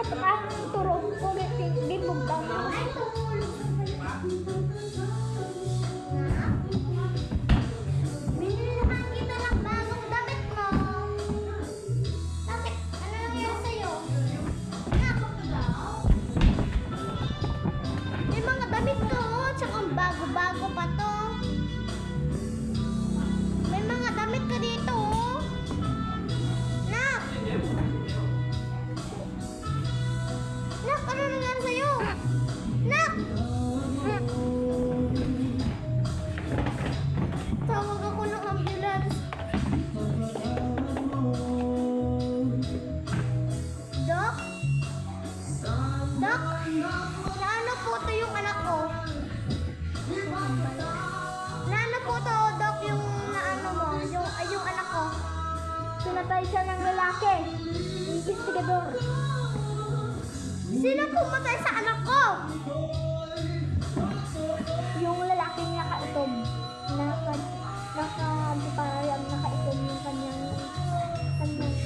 katok ang turo ko gibog daw na. Binili naman kita ng bagong damit mo. Bakit? Ano nangyari sa'yo? Nakakot ka daw? May mga damit ko, tsaka bago-bago pa to. May mga damit ka dito, oh. Nak! Nak, ano nangyari sa'yo? Nak! Tawag ako ng ambulance. Doc? Doc? Naano po to yung anak ko? Naano po to, Doc, yung naano mo? Yung anak ko? Pinatay siya ng lalaki. Investigador. Sino pumatay sa anak ko? Yung lalaking nakaitom. Nakaitom yung kanyang bike.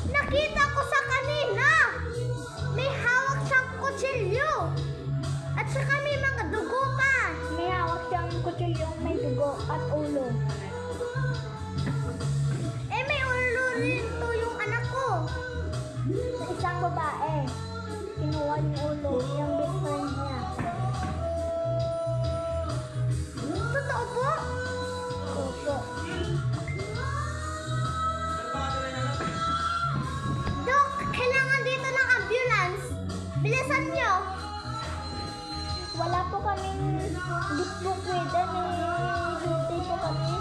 Nakita ko sa kanina. May hawak siyang kutsilyo. At saka may mga dugo pa. May hawak siyang kutsilyong may dugo at ulo. Eh, may ulo rin to yung anak ko. Sa isang babae. Kinuha yung ulo, yung best friend niya. Totoo po? Opo. Dok, kailangan dito ng ambulance. Bilisan nyo. Wala po kaming di po pwede. May duty po kami.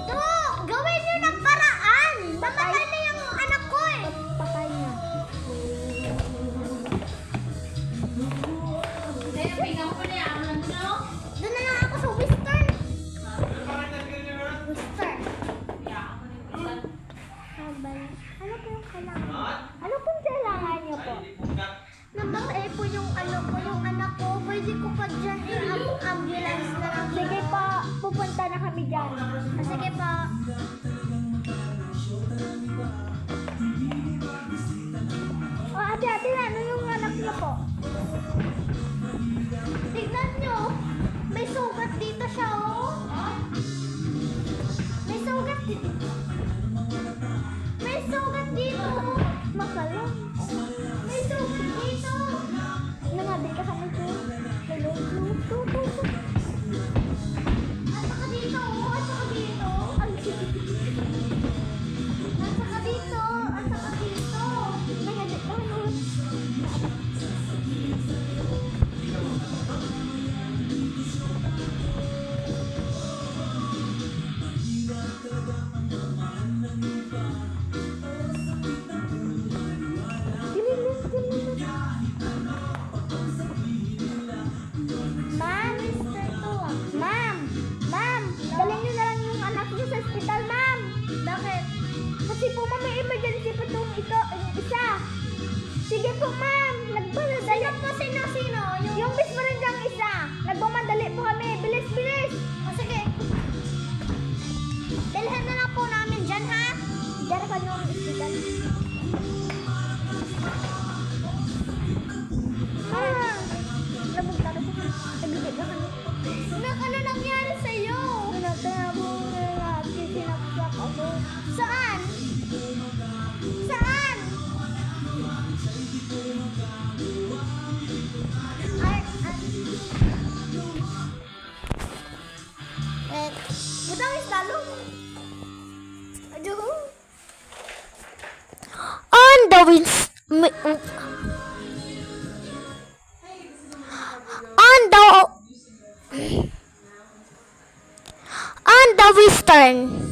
Dok, gawin nyo ng paraan. Mamatay na yung anak ko eh. Patay na. Doon na lang ako sa Western. Western. Habal. Ano po yung kailangan? Ano pong kailangan niyo po? Namatay po yung ano ko, yung anak ko. Pwede ko pa dyan ambulance na lang. Sige po, pupunta na kami dyan. Sige pa. O ate, ano yung anak niyo po? Tignan nyo. May sugat dito siya, oh. May sugat dito. May sugat dito. Makalong. May sugat dito. Nangabi ka kami po. Hello, tutu. At saka dito, oh. At saka dito. Ay, sige. At saka dito. At saka dito. Nangabi ka kami. Gililis. Ma'am, ma'am, dalhin niyo na lang yung anak niyo sa ospital, ma'am. Bakit? Kasi po, ma'am, may emergency pa itong isa. Sige po, ma'am. Sino po? Sino? Yung best friend niyang isa. Nagmamadali po kami. Bilis. O sige. Dalhan na lang po namin dyan, ha? Diyan ka yung ospital. Ah, nabugtaro po. Nabigit na kami. Nak, ano nangyari sa'yo? Pinagtabo na natin. Sinaksak ako. Saan? Saan? Budang is lalo. Aduh. On the wins. On the western.